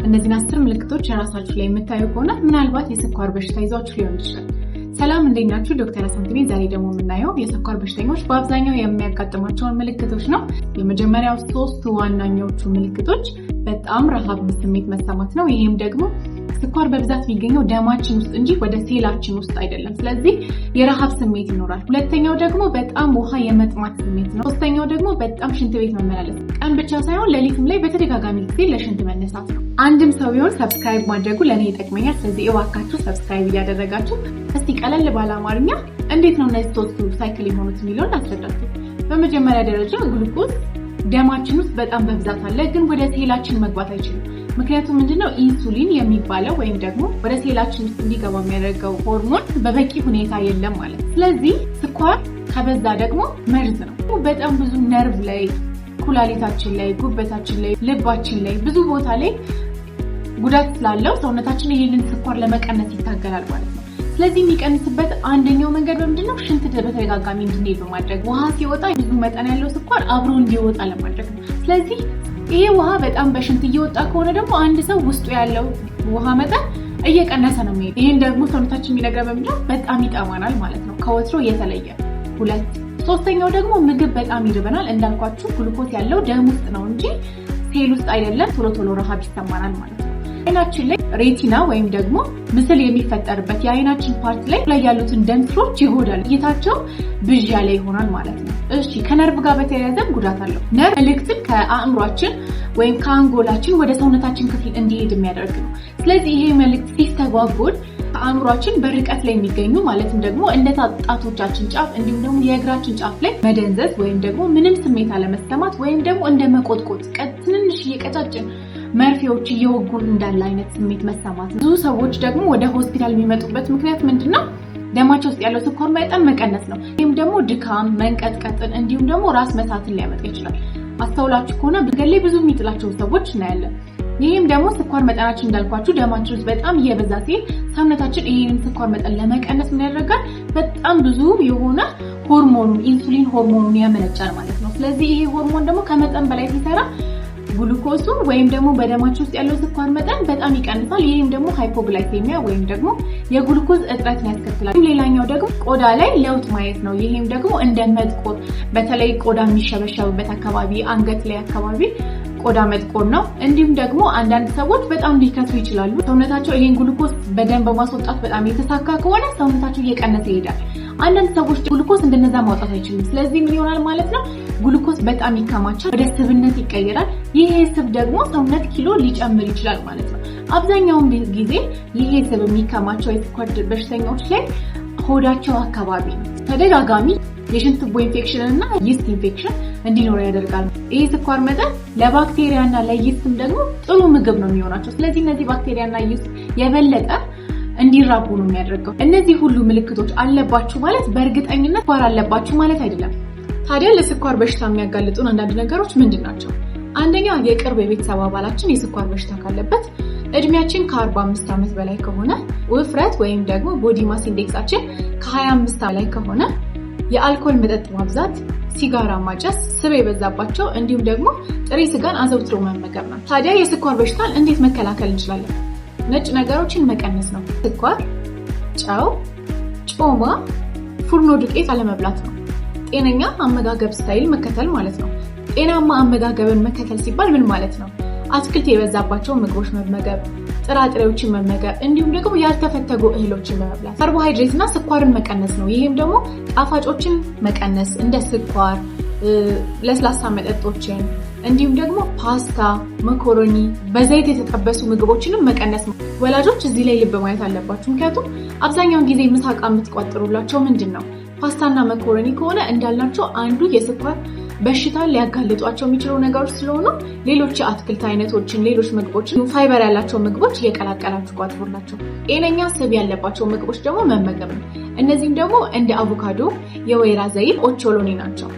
እነዚህን 10 ምልክቶች ራሳችሁ ላይ የምታዩ ከሆነ ምናልባት የስኳር በሽታ ይዟችሁ ሊሆን ይችላል። ሰላም እንዴት ናችሁ? ዶክተር አሳንቲኒ። ዛሬ ደግሞ የምናየው የስኳር በሽተኞች በአብዛኛው የሚያጋጥማቸውን ምልክቶች ነው። የመጀመሪያው 3 ዋናኞቹ ምልክቶች በጣም ረሃብ ስሜት መሰማት ነው። ይሄም ደግሞ ስኳር በብዛት የሚገኘው ደማችን ውስጥ እንጂ ወደ ሴላችን ውስጥ አይደለም። ስለዚህ የረሃብ ስሜት ይኖራል። ሁለተኛው ደግሞ በጣም ውሃ የመጥማት ስሜት ነው። ሶስተኛው ደግሞ በጣም ሽንት ቤት መመላለስ፣ ቀን ብቻ ሳይሆን ሌሊትም ላይ በተደጋጋሚ ጊዜ ለሽንት መነሳት ነው። አንድም ሰው ቢሆን ሰብስክራይብ ማድረጉ ለኔ ይጠቅመኛል። ስለዚህ እባካችሁ ሰብስክራይብ እያደረጋችሁ እስቲ ቀለል ባለ አማርኛ እንዴት ነው እነዚህ 3 ሳይክል የሆኑት የሚለውን አስረዳችሁ። በመጀመሪያ ደረጃ ግሉኮዝ ደማችን ውስጥ በጣም በብዛት አለ፣ ግን ወደ ሴላችን መግባት አይችልም። ምክንያቱም ምንድነው ኢንሱሊን የሚባለው ወይም ደግሞ ወደ ሴላችን ውስጥ እንዲገባ የሚያደርገው ሆርሞን በበቂ ሁኔታ የለም ማለት ነው። ስለዚህ ስኳር ከበዛ ደግሞ መርዝ ነው። በጣም ብዙ ነርቭ ላይ፣ ኩላሊታችን ላይ፣ ጉበታችን ላይ፣ ልባችን ላይ ብዙ ቦታ ላይ ጉዳት ስላለው ሰውነታችን ይሄንን ስኳር ለመቀነስ ይታገላል ማለት ነው። ስለዚህ የሚቀንስበት አንደኛው መንገድ ምንድነው? ሽንት በተደጋጋሚ እንድንሄድ በማድረግ ውሃ ሲወጣ ብዙ መጠን ያለው ስኳር አብሮ እንዲወጣ ለማድረግ ነው። ስለዚህ ይሄ ውሃ በጣም በሽንት እየወጣ ከሆነ ደግሞ አንድ ሰው ውስጡ ያለው ውሃ መጠን እየቀነሰ ነው የሚሄድ። ይሄን ደግሞ ሰውነታችን የሚነግረን በምንድነው? በጣም ይጠማናል ማለት ነው፣ ከወትሮ የተለየ። 2 ሶስተኛው ደግሞ ምግብ በጣም ይርበናል። እንዳልኳችሁ ግሉኮዝ ያለው ደም ውስጥ ነው እንጂ ሴል ውስጥ አይደለም። ቶሎ ቶሎ ረሃብ ይሰማናል ማለት ነው። አይናችን ላይ ሬቲና ወይም ደግሞ ምስል የሚፈጠርበት የአይናችን ፓርት ላይ ያሉትን ደም ስሮች ይጎዳል። እይታቸው ብዥ ያለ ይሆናል ማለት ነው። እሺ፣ ከነርቭ ጋር በተያያዘ ጉዳት አለው። ነርቭ መልእክትን ከአእምሯችን ወይም ከአንጎላችን ወደ ሰውነታችን ክፍል እንዲሄድ የሚያደርግ ነው። ስለዚህ ይሄ መልእክት ሲስተጓጎል ከአእምሯችን በርቀት ላይ የሚገኙ ማለትም ደግሞ እንደ ጣቶቻችን ጫፍ እንዲሁም ደግሞ የእግራችን ጫፍ ላይ መደንዘዝ ወይም ደግሞ ምንም ስሜት አለመሰማት ወይም ደግሞ እንደ መቆጥቆጥ ትንንሽ ቀጫጭን መርፌዎች እየወጉን እንዳለ አይነት ስሜት መሰማት ነው። ብዙ ሰዎች ደግሞ ወደ ሆስፒታል የሚመጡበት ምክንያት ምንድነው? ደማቸው ውስጥ ያለው ስኳር መጠን መቀነስ ነው። ይህም ደግሞ ድካም፣ መንቀጥቀጥን እንዲሁም ደግሞ ራስ መሳትን ሊያመጣ ይችላል። አስተውላችሁ ከሆነ መንገድ ላይ ብዙ የሚጥላቸው ሰዎች እናያለን። ይህም ደግሞ ስኳር መጠናችን እንዳልኳችሁ ደማችን ውስጥ በጣም እየበዛ ሲል ሰውነታችን ይህንን ስኳር መጠን ለመቀነስ ምን ያደርጋል? በጣም ብዙ የሆነ ሆርሞኑን ኢንሱሊን ሆርሞኑን ያመነጫል ማለት ነው። ስለዚህ ይሄ ሆርሞን ደግሞ ከመጠን በላይ ሲሰራ ግሉኮዙ ወይም ደግሞ በደማችን ውስጥ ያለው ስኳር መጠን በጣም ይቀንሳል። ይህም ደግሞ ሃይፖግላይሴሚያ ወይም ደግሞ የግሉኮዝ እጥረትን ያስከትላል። ሌላኛው ደግሞ ቆዳ ላይ ለውጥ ማየት ነው። ይህም ደግሞ እንደ መጥቆር፣ በተለይ ቆዳ የሚሸበሸብበት አካባቢ፣ አንገት ላይ አካባቢ ቆዳ መጥቆር ነው። እንዲሁም ደግሞ አንዳንድ ሰዎች በጣም ሊከሱ ይችላሉ። ሰውነታቸው ይሄን ግሉኮዝ በደም በማስወጣት በጣም የተሳካ ከሆነ ሰውነታቸው እየቀነሰ ይሄዳል። አንዳንድ ሰዎች ግሉኮዝ እንደነዛ ማውጣት አይችሉም። ስለዚህ ምን ይሆናል ማለት ነው? ግሉኮዝ በጣም ይከማቻል፣ ወደ ስብነት ይቀየራል። ይሄ ስብ ደግሞ ሰውነት ኪሎ ሊጨምር ይችላል ማለት ነው። አብዛኛውን ጊዜ ይሄ ስብ የሚከማቸው የስኳር በሽተኞች ላይ ሆዳቸው አካባቢ ነው። ተደጋጋሚ የሽንት ቱቦ ኢንፌክሽን እና ይስት ኢንፌክሽን እንዲኖር ያደርጋል። ይሄ ስኳር መጠን ለባክቴሪያ እና ለይስትም ደግሞ ጥሩ ምግብ ነው የሚሆናቸው። ስለዚህ እነዚህ ባክቴሪያ እና ይስት የበለጠ እንዲራቡ ነው የሚያደርገው። እነዚህ ሁሉ ምልክቶች አለባችሁ ማለት በእርግጠኝነት ስኳር አለባችሁ ማለት አይደለም። ታዲያ ለስኳር በሽታ የሚያጋልጡን አንዳንድ ነገሮች ምንድን ናቸው? አንደኛ፣ የቅርብ የቤተሰብ አባላችን የስኳር በሽታ ካለበት፣ እድሜያችን ከ45 ዓመት በላይ ከሆነ፣ ውፍረት ወይም ደግሞ ቦዲ ማስ ኢንዴክሳችን ከ25 በላይ ከሆነ፣ የአልኮል መጠጥ ማብዛት፣ ሲጋራ ማጨስ፣ ስብ የበዛባቸው እንዲሁም ደግሞ ጥሬ ስጋን አዘውትሮ መመገብ ነው። ታዲያ የስኳር በሽታን እንዴት መከላከል እንችላለን? ነጭ ነገሮችን መቀነስ ነው። ስኳር፣ ጨው፣ ጮማ፣ ፉርኖ ዱቄት አለመብላት ነው። ጤነኛ አመጋገብ ስታይል መከተል ማለት ነው። ጤናማ አመጋገብን መከተል ሲባል ምን ማለት ነው? አትክልት የበዛባቸው ምግቦች መመገብ፣ ጥራጥሬዎችን መመገብ እንዲሁም ደግሞ ያልተፈተጉ እህሎችን መብላት፣ ካርቦሃይድሬት እና ስኳርን መቀነስ ነው። ይህም ደግሞ ጣፋጮችን መቀነስ እንደ ስኳር፣ ለስላሳ መጠጦችን እንዲሁም ደግሞ ፓስታ፣ መኮሮኒ፣ በዘይት የተጠበሱ ምግቦችንም መቀነስ ነው። ወላጆች እዚህ ላይ ልብ ማለት አለባችሁ። ምክንያቱም አብዛኛውን ጊዜ ምሳቃ የምትቋጥሩላቸው ምንድን ነው? ፓስታና መኮሮኒ ከሆነ እንዳልናቸው አንዱ የስኳር በሽታ ሊያጋልጧቸው የሚችሉ ነገሮች ስለሆኑ ሌሎች የአትክልት አይነቶችን፣ ሌሎች ምግቦችን፣ ፋይበር ያላቸው ምግቦች እየቀላቀላችሁ ቋጥሩላቸው። ጤነኛ ስብ ያለባቸው ምግቦች ደግሞ መመገብ ነው። እነዚህም ደግሞ እንደ አቮካዶ፣ የወይራ ዘይት፣ ኦቾሎኒ ናቸው።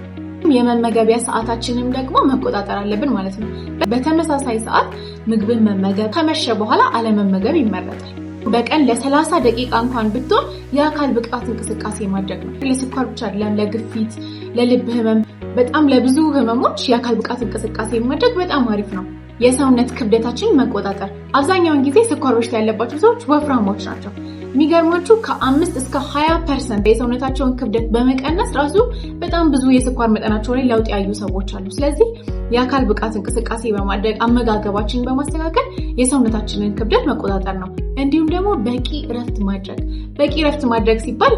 የመመገቢያ ሰዓታችንም ደግሞ መቆጣጠር አለብን ማለት ነው። በተመሳሳይ ሰዓት ምግብን መመገብ፣ ከመሸ በኋላ አለመመገብ ይመረጣል። በቀን ለ30 ደቂቃ እንኳን ብትሆን የአካል ብቃት እንቅስቃሴ ማድረግ ነው። ለስኳር ብቻ አይደለም፣ ለግፊት፣ ለልብ ህመም፣ በጣም ለብዙ ህመሞች የአካል ብቃት እንቅስቃሴ ማድረግ በጣም አሪፍ ነው። የሰውነት ክብደታችንን መቆጣጠር። አብዛኛውን ጊዜ ስኳር በሽታ ያለባቸው ሰዎች ወፍራሞች ናቸው። የሚገርማችሁ ከ5 እስከ 20% የሰውነታቸውን ክብደት በመቀነስ ራሱ በጣም ብዙ የስኳር መጠናቸው ላይ ለውጥ ያዩ ሰዎች አሉ። ስለዚህ የአካል ብቃት እንቅስቃሴ በማድረግ አመጋገባችንን በማስተካከል የሰውነታችንን ክብደት መቆጣጠር ነው። እንዲሁም ደግሞ በቂ እረፍት ማድረግ። በቂ እረፍት ማድረግ ሲባል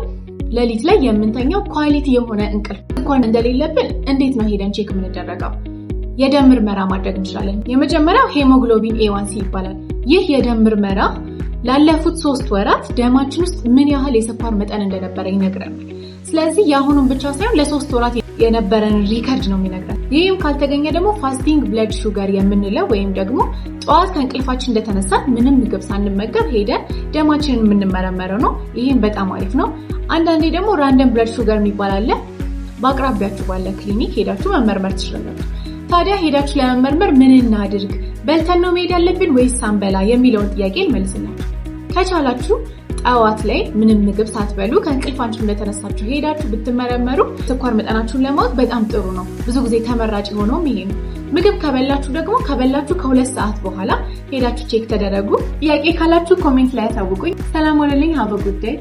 ሌሊት ላይ የምንተኛው ኳሊቲ የሆነ እንቅልፍ እንኳን እንደሌለብን እንዴት ነው ሄደን ቼክ የምንደረገው? የደም ምርመራ ማድረግ እንችላለን። የመጀመሪያው ሄሞግሎቢን A1C ይባላል። ይህ የደም ምርመራ ላለፉት 3 ወራት ደማችን ውስጥ ምን ያህል የስኳር መጠን እንደነበረ ይነግረናል። ስለዚህ የአሁኑን ብቻ ሳይሆን ለ3 ወራት የነበረን ሪከርድ ነው የሚነግረን። ይህም ካልተገኘ ደግሞ ፋስቲንግ ብለድ ሹገር የምንለው ወይም ደግሞ ጠዋት ከእንቅልፋችን እንደተነሳ ምንም ምግብ ሳንመገብ ሄደን ደማችንን የምንመረመረው ነው። ይህም በጣም አሪፍ ነው። አንዳንዴ ደግሞ ራንደም ብለድ ሹገር የሚባል አለ። በአቅራቢያችሁ ባለ ክሊኒክ ሄዳችሁ መመርመር ትችላላችሁ። ታዲያ ሄዳችሁ ለመመርመር ምን እናድርግ? በልተን ነው መሄድ ያለብን ወይስ ሳንበላ የሚለውን ጥያቄ ልመልስላችሁ። ከቻላችሁ ጠዋት ላይ ምንም ምግብ ሳትበሉ ከእንቅልፋችሁ እንደተነሳችሁ ሄዳችሁ ብትመረመሩ ስኳር መጠናችሁን ለማወቅ በጣም ጥሩ ነው። ብዙ ጊዜ ተመራጭ የሆነውም ይሄ ነው። ምግብ ከበላችሁ ደግሞ ከ2 ሰዓት በኋላ ሄዳችሁ ቼክ ተደረጉ። ጥያቄ ካላችሁ ኮሜንት ላይ አሳውቁኝ። ሰላም ዋለልኝ። ሀበ ጉዳይ